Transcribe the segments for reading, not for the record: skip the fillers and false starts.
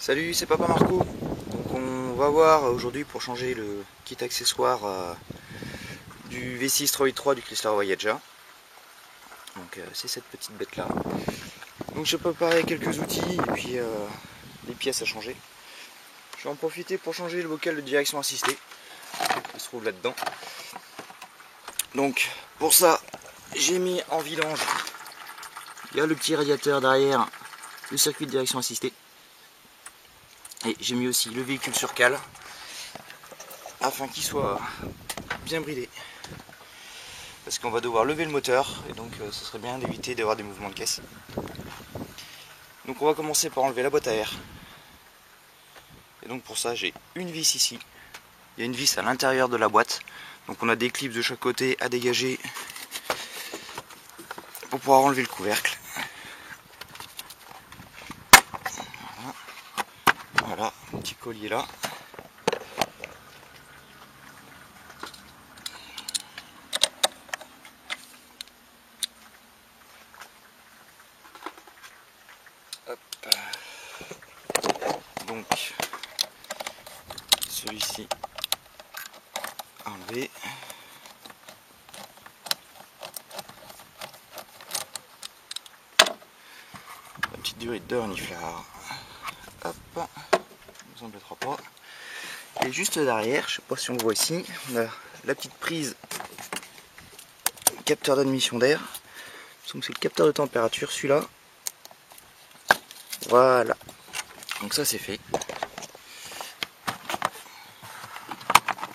Salut, c'est Papa Marco. Donc on va voir aujourd'hui pour changer le kit accessoire du V6 383 du Chrysler Voyager. Donc c'est cette petite bête là. Donc j'ai préparé quelques outils et puis des pièces à changer. Je vais en profiter pour changer le bocal de direction assistée qui se trouve là-dedans. Donc pour ça j'ai mis en vidange. Il y a le petit radiateur derrière le circuit de direction assistée. Et j'ai mis aussi le véhicule sur cale afin qu'il soit bien bridé. Parce qu'on va devoir lever le moteur et donc ce serait bien d'éviter d'avoir des mouvements de caisse. Donc on va commencer par enlever la boîte à air. Et donc pour ça j'ai une vis ici. Il y a une vis à l'intérieur de la boîte. Donc on a des clips de chaque côté à dégager pour pouvoir enlever le couvercle. Voilà, un petit collier là. Hop. Donc celui-ci enlevé. La petite durite de reniflard. Hop. Ne vous embêtera pas. Et juste derrière, je sais pas si on le voit ici, on a la petite prise capteur d'admission d'air. Donc c'est le capteur de température, celui-là. Voilà. Donc ça c'est fait.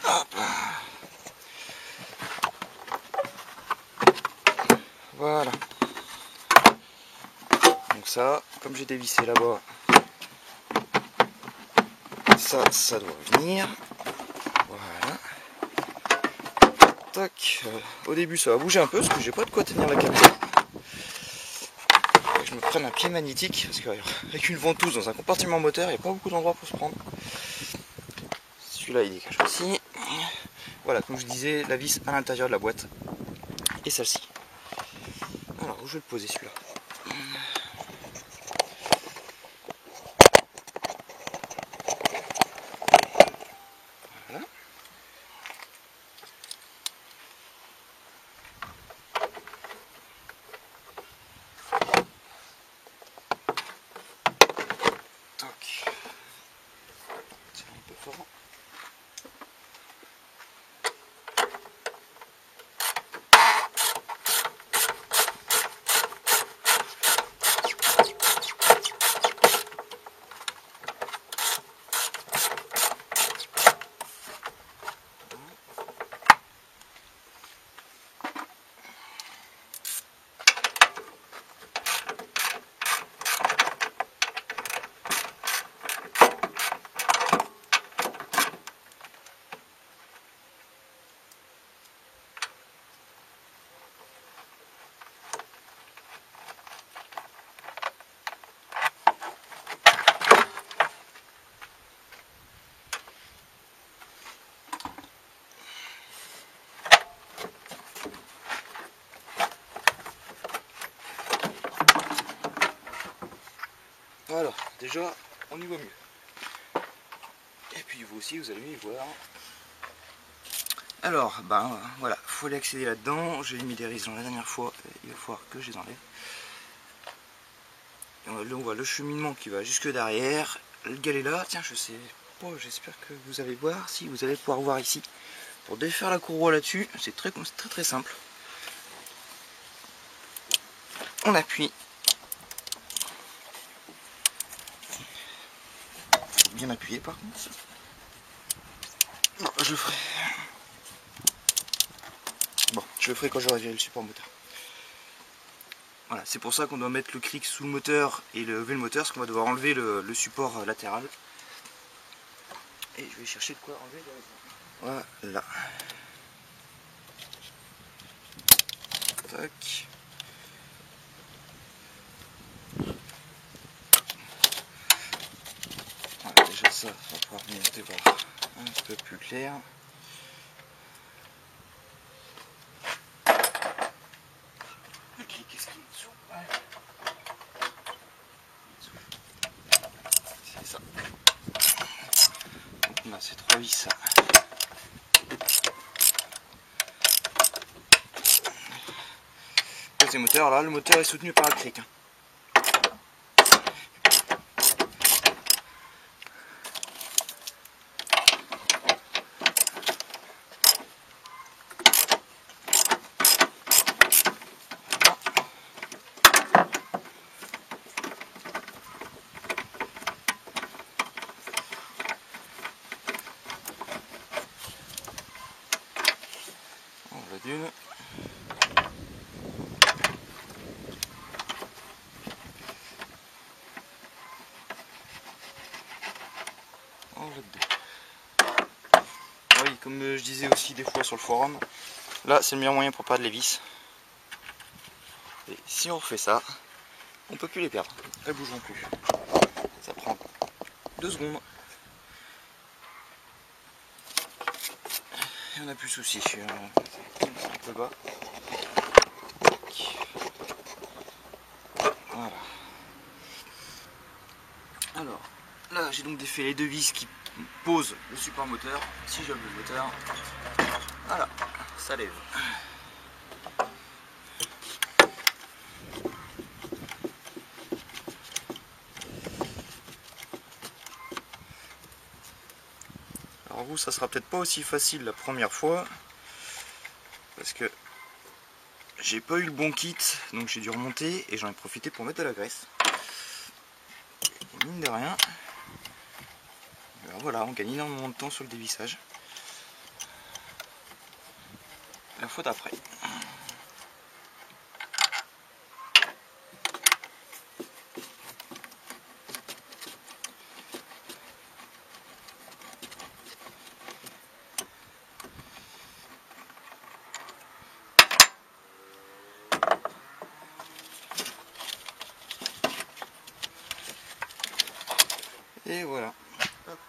Hop. Voilà. Donc ça, comme j'ai dévissé là-bas, ça doit venir. Voilà. Tac. Au début ça va bouger un peu parce que j'ai pas de quoi tenir la caméra. Je me prenne un pied magnétique parce qu'avec une ventouse dans un compartiment moteur, il n'y a pas beaucoup d'endroits pour se prendre. Celui-là il dégage aussi. Voilà, comme je disais, la vis à l'intérieur de la boîte. Et celle-ci. Alors, où je vais le poser celui-là? Voilà. Toc. C'est un peu fort. Voilà, déjà on y voit mieux. Et puis vous aussi vous allez y voir. Alors, ben voilà, faut aller accéder là-dedans. J'ai mis des raisons la dernière fois, il va falloir que je les enlève. Et là on voit le cheminement qui va jusque derrière. Le galet là, tiens je sais pas, j'espère que vous allez voir. Si vous allez pouvoir voir ici. Pour défaire la courroie là-dessus, c'est très simple. On appuie. Bien appuyé par contre. Non, je le ferai. Bon, je le ferai quand j'aurai viré le support moteur. Voilà, c'est pour ça qu'on doit mettre le cric sous le moteur et lever le moteur, parce qu'on va devoir enlever le support latéral. Et je vais chercher de quoi enlever le... Voilà. Tac. Voilà, déjà ça, on va pouvoir venir te voir un peu plus clair. Le clic, qu'est-ce qu'il est dessous? C'est ça. c'est 3 vis. Côté moteur, là, le moteur est soutenu par la crique. La dune. Oui, comme je disais aussi des fois sur le forum, là c'est le meilleur moyen pour perdre les vis. Et si on refait ça, on peut plus les perdre. Elles bougeront plus. Ça prend 2 secondes. Et on n'a plus de soucis. Un peu bas. Voilà. Alors, là j'ai donc défait les 2 vis qui posent le support moteur. Si j'ouvre le moteur, voilà, ça lève. Alors vous, ça sera peut-être pas aussi facile la première fois, parce que j'ai pas eu le bon kit, donc j'ai dû remonter et j'en ai profité pour mettre de la graisse. Et mine de rien, alors voilà, on gagne énormément de temps sur le dévissage. La faute après. Et voilà. Hop.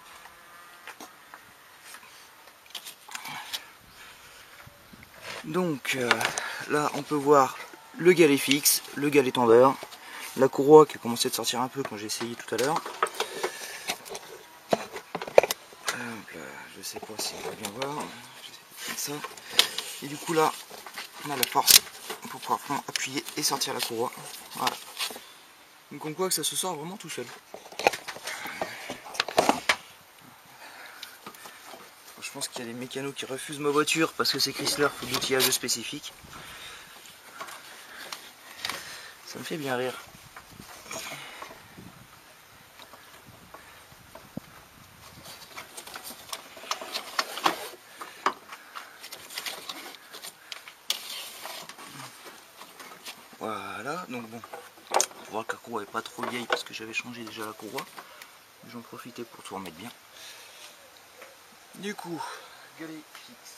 Donc là on peut voir le galet fixe, le galet tendeur, la courroie qui a commencé de sortir un peu quand j'ai essayé tout à l'heure. Je sais pas si on va bien voir, comme ça. Et du coup là on a la force pour pouvoir vraiment appuyer et sortir la courroie. Voilà. Donc on voit que ça se sort vraiment tout seul. Je pense qu'il y a des mécanos qui refusent ma voiture parce que c'est Chrysler, faut de l'outillage spécifique. Ça me fait bien rire. Voilà, donc bon, pour voir que la courroie n'est pas trop vieille parce que j'avais changé déjà la courroie. J'en profitais pour tout remettre bien. Du coup, galet fixe.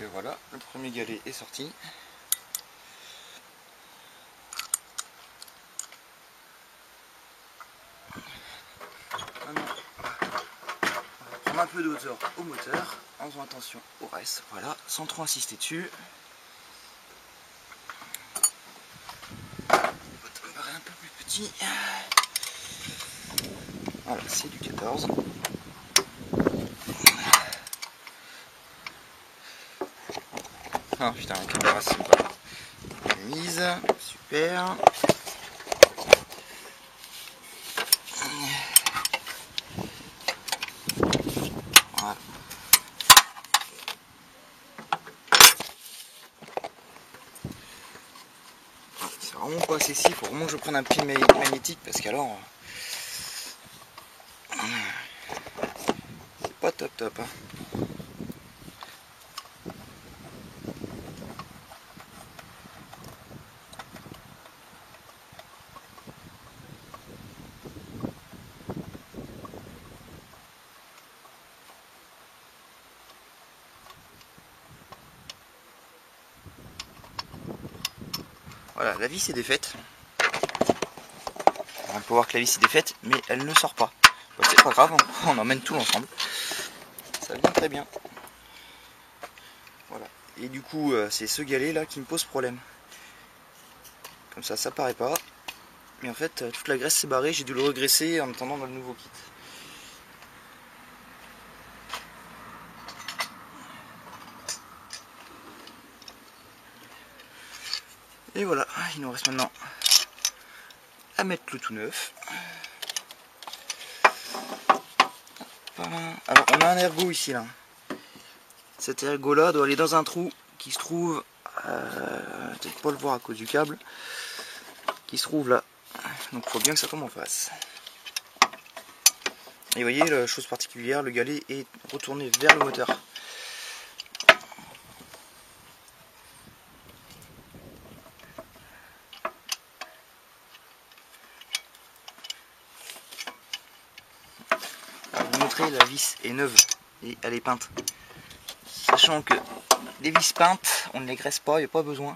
Et voilà, le premier galet est sorti. Maintenant, on va prendre un peu de hauteur au moteur, en faisant attention au reste, voilà, sans trop insister dessus. Le bottom me paraît un peu plus petit. Voilà, c'est du 14. Ah putain, la caméra c'est pas mise, super. Voilà. C'est vraiment pas assez si, il faut vraiment que je prenne un pile magnétique parce qu'alors c'est pas top. Hein. Voilà, la vis est défaite. Alors, on peut voir que la vis est défaite, mais elle ne sort pas. Bah, c'est pas grave, on emmène tout ensemble. Ça vient très bien. Voilà. Et du coup, c'est ce galet là qui me pose problème. Comme ça paraît pas. Mais en fait, toute la graisse s'est barrée, j'ai dû le regraisser en attendant dans le nouveau kit. Et voilà, il nous reste maintenant à mettre le tout neuf. Alors on a un ergot ici là. Cet ergot là doit aller dans un trou qui se trouve, peut-être pas le voir à cause du câble, qui se trouve là. Donc il faut bien que ça tombe en face. Et vous voyez, la chose particulière, le galet est retourné vers le moteur. Je vais vous montrer, la vis est neuve et elle est peinte. Sachant que les vis peintes, on ne les graisse pas, il n'y a pas besoin.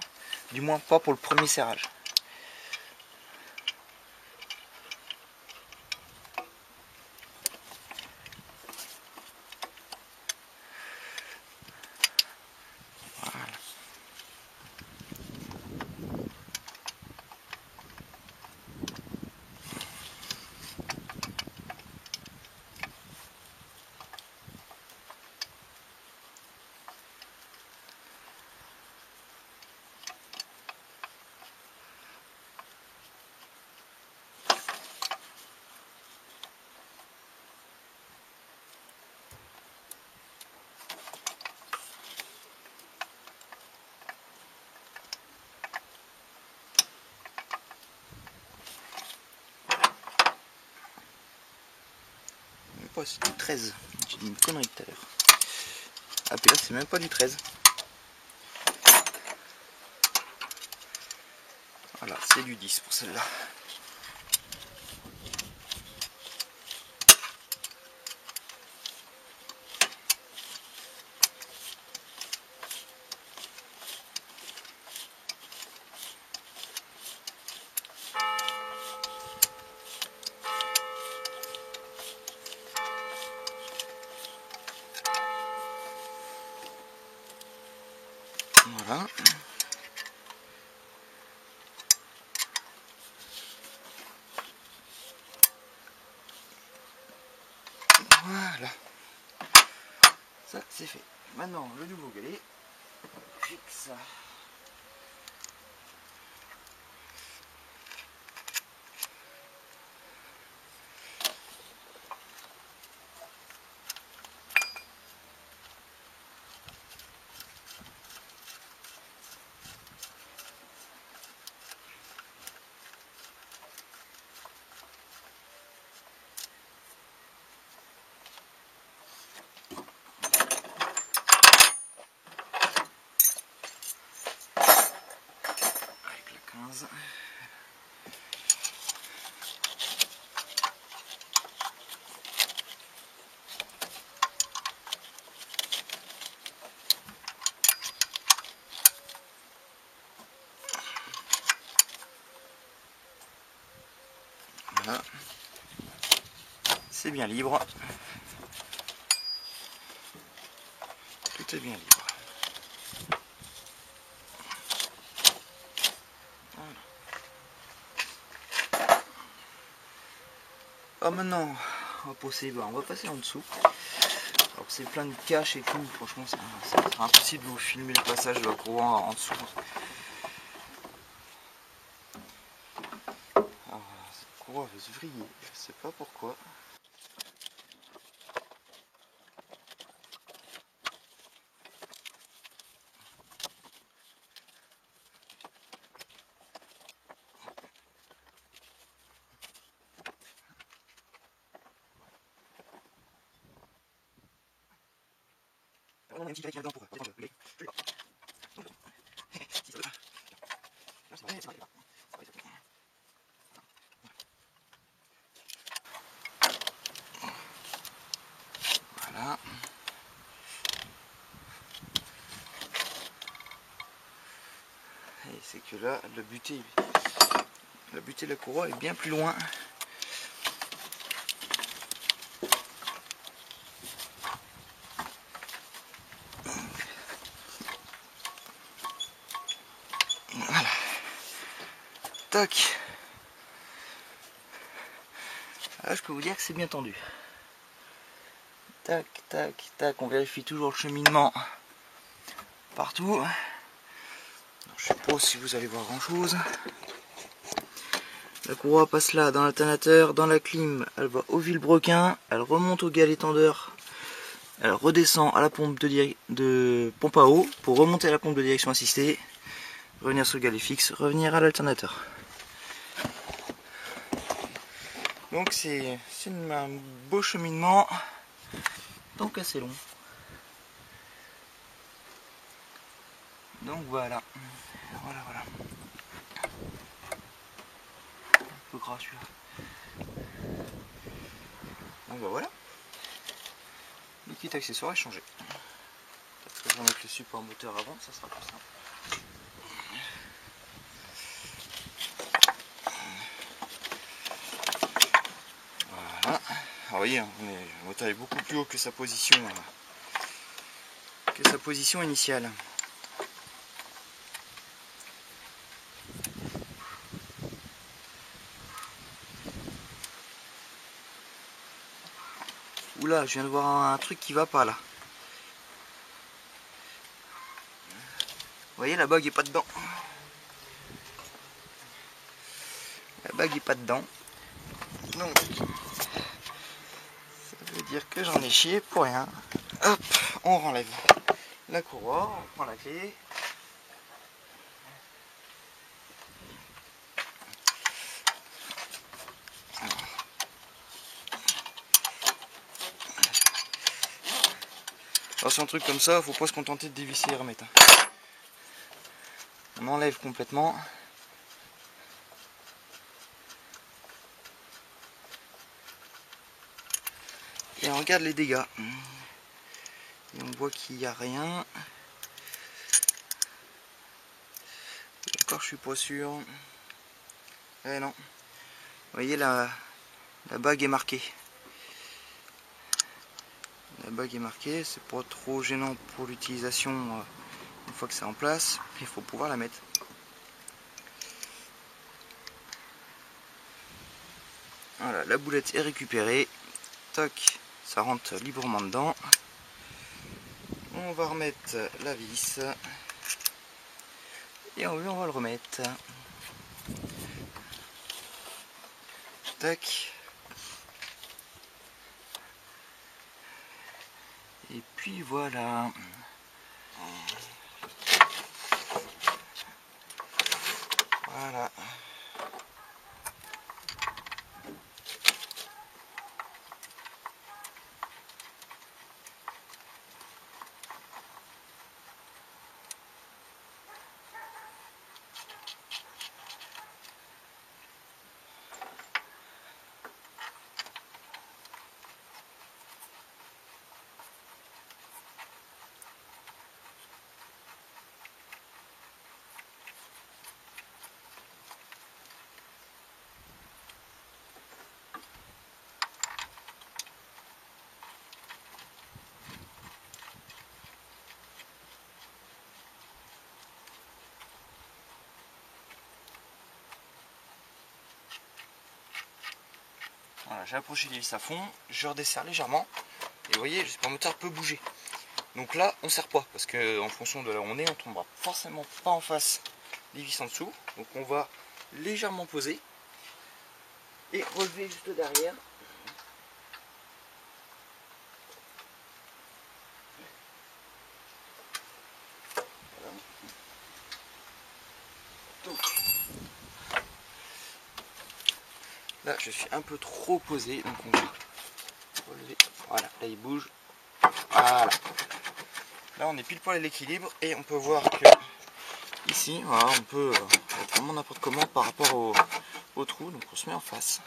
Du moins pas pour le premier serrage. Voilà. C'est du 13, j'ai dit une connerie tout à l'heure. Ah puis là c'est même pas du 13. Voilà, c'est du 10 pour celle-là. Voilà. Voilà. Ça c'est fait. Maintenant le nouveau galet. Fixe. Avec la 15. Voilà. C'est bien libre. Tout est bien libre. Voilà. Ah maintenant, on va passer en dessous. Alors c'est plein de caches et tout, franchement c'est impossible de vous filmer le passage de la courroie en dessous. Alors voilà, cette courroie va se vriller, je sais pas pourquoi. On a un petit galet qui vient dedans pour détendre le galet. Voilà. Et c'est que là, la butée de la courroie est bien plus loin. Voilà. Tac. Là, je peux vous dire que c'est bien tendu. Tac, tac, tac. On vérifie toujours le cheminement partout. Alors, je sais pas si vous allez voir grand chose. La courroie passe là dans l'alternateur, dans la clim, elle va au vilebrequin, elle remonte au galet tendeur, elle redescend à la pompe de pompe à eau pour remonter à la pompe de direction assistée, revenir sur le galet fixe, revenir à l'alternateur. Donc c'est un beau cheminement, donc assez long. Donc voilà, voilà. Un peu gras celui-là. Donc bah voilà. Le kit accessoire est changé. Peut-être que je vais mettre le support moteur avant, ça sera plus simple. Voilà. Alors, vous voyez, le moteur est beaucoup plus haut que sa position initiale. Oula, je viens de voir un truc qui va pas là. Vous voyez, la bague est pas dedans. La bague est pas dedans. Donc, ça veut dire que j'en ai chié pour rien. Hop, on renlève la courroie, on prend la clé. Alors, sur un truc comme ça, faut pas se contenter de dévisser et remettre. On enlève complètement. Et on regarde les dégâts. Et on voit qu'il n'y a rien. Et encore, je suis pas sûr. Eh non. Vous voyez, la bague est marquée. La bague est marquée, c'est pas trop gênant pour l'utilisation une fois que c'est en place. Il faut pouvoir la mettre. Voilà, la boulette est récupérée. Toc, ça rentre librement dedans. On va remettre la vis. Et on va le remettre. Tac. Et puis voilà. Voilà. Voilà, j'ai approché les vis à fond, je redesserre légèrement. Et vous voyez, le moteur peut bouger. Donc là, on ne serre pas, parce qu'en fonction de là où on est, on tombera forcément pas en face des vis en dessous. Donc on va légèrement poser et relever juste derrière. Voilà. Donc, là, je suis un peu trop posé, donc on va relever. Voilà, là il bouge. Voilà. Là, on est pile poil à l'équilibre et on peut voir que ici, voilà, on peut être vraiment n'importe comment par rapport au trou. Donc on se met en face.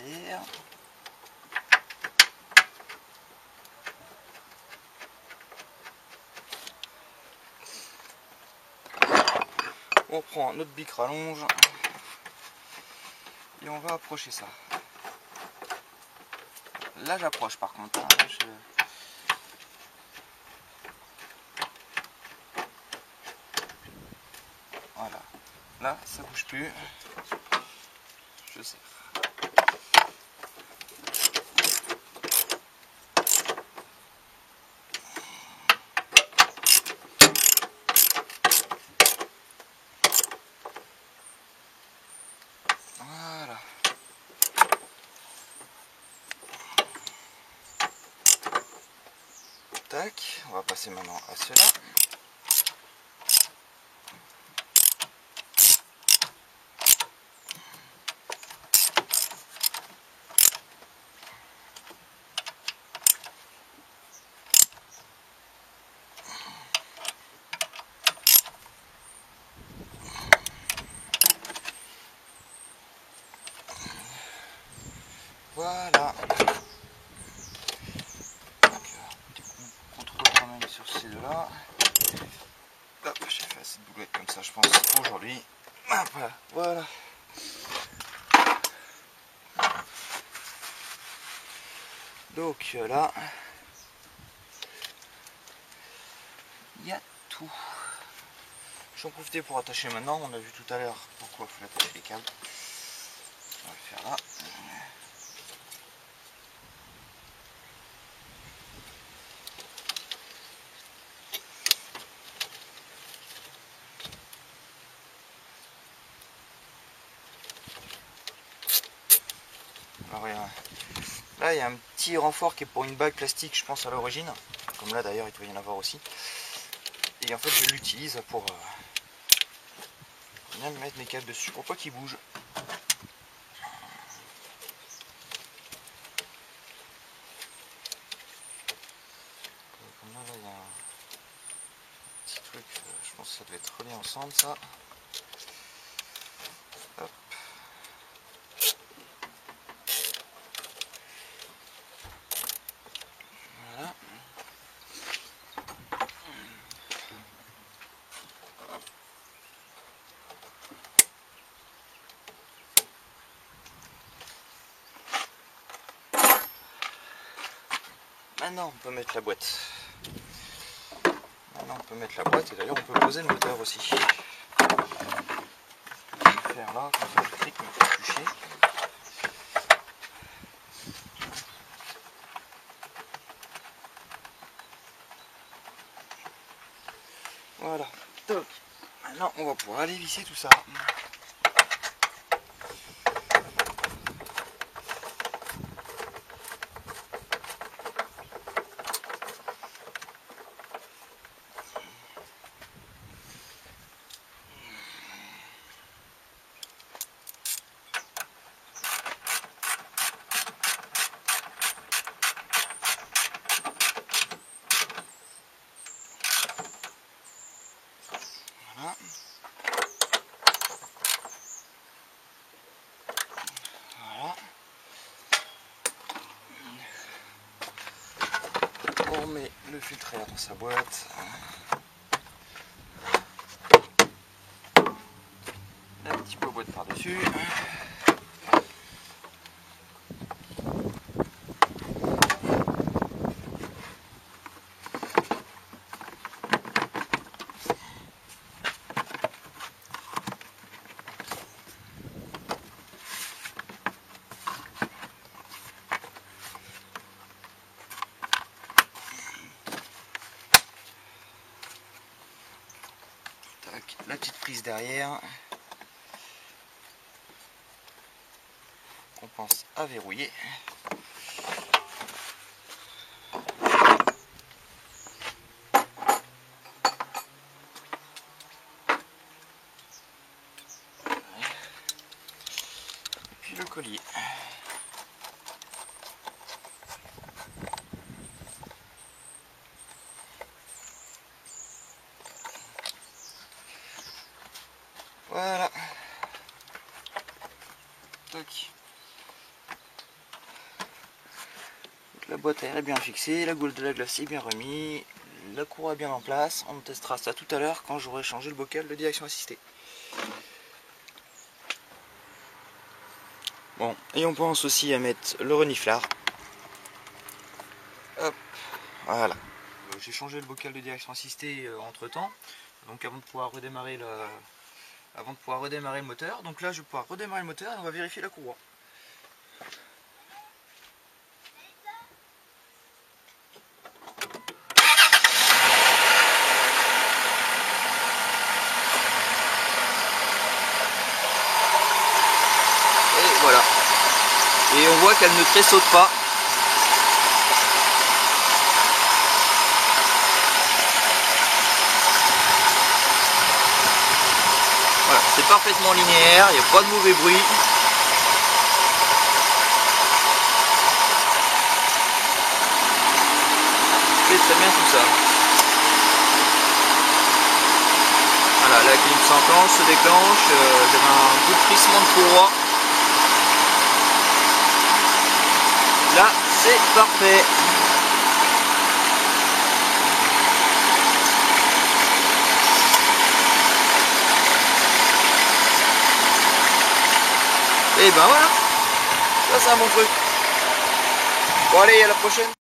derrière. On prend notre bic rallonge et on va approcher ça. Là j'approche par contre. Hein. Voilà. Là ça bouge plus. Je serre. Voilà. Tac, on va passer maintenant à cela. Voilà. On contrôle quand même sur ces deux-là. Hop, j'ai fait assez de boulettes comme ça, je pense, aujourd'hui. Voilà, voilà. Donc là, il y a tout. J'en profite pour attacher maintenant. On a vu tout à l'heure pourquoi il faut attacher les câbles. On va le faire là. Alors, là, il y a un petit renfort qui est pour une bague plastique, je pense, à l'origine. Comme là, d'ailleurs, il doit y en avoir aussi. Et en fait, je l'utilise pour bien mettre mes câbles dessus pour pas qu'ils bougent. Comme là, il y a un petit truc, je pense que ça doit être relié ensemble, ça. Hop. Voilà. Maintenant, on peut mettre la boîte. Maintenant, on peut mettre la boîte et d'ailleurs, on peut poser le moteur aussi. Je vais le faire là, comme ça, le clic me fait toucher. Voilà. Donc, maintenant, on va pouvoir aller visser tout ça. Voilà. Voilà. On met le filtreur dans sa boîte. Un petit peu boîte par-dessus. La petite prise derrière qu'on pense à verrouiller. Et puis le collier. Voilà. Toc. La boîte à air est bien fixée, la goule de la glace est bien remise, la courroie est bien en place. On testera ça tout à l'heure quand j'aurai changé le bocal de direction assistée. Bon, et on pense aussi à mettre le reniflard. Hop, voilà. J'ai changé le bocal de direction assistée entre temps, donc avant de pouvoir redémarrer le moteur. Donc là je vais pouvoir redémarrer le moteur et on va vérifier la courroie. Et voilà. Et on voit qu'elle ne tressaute pas. Voilà, c'est parfaitement linéaire, il n'y a pas de mauvais bruit. C'est très bien tout ça. Voilà, la clim s'enclenche, se déclenche, j'avais un bout de frissement de courroie. Là, c'est parfait. Et ben voilà, ça c'est un bon truc. Bon allez, à la prochaine.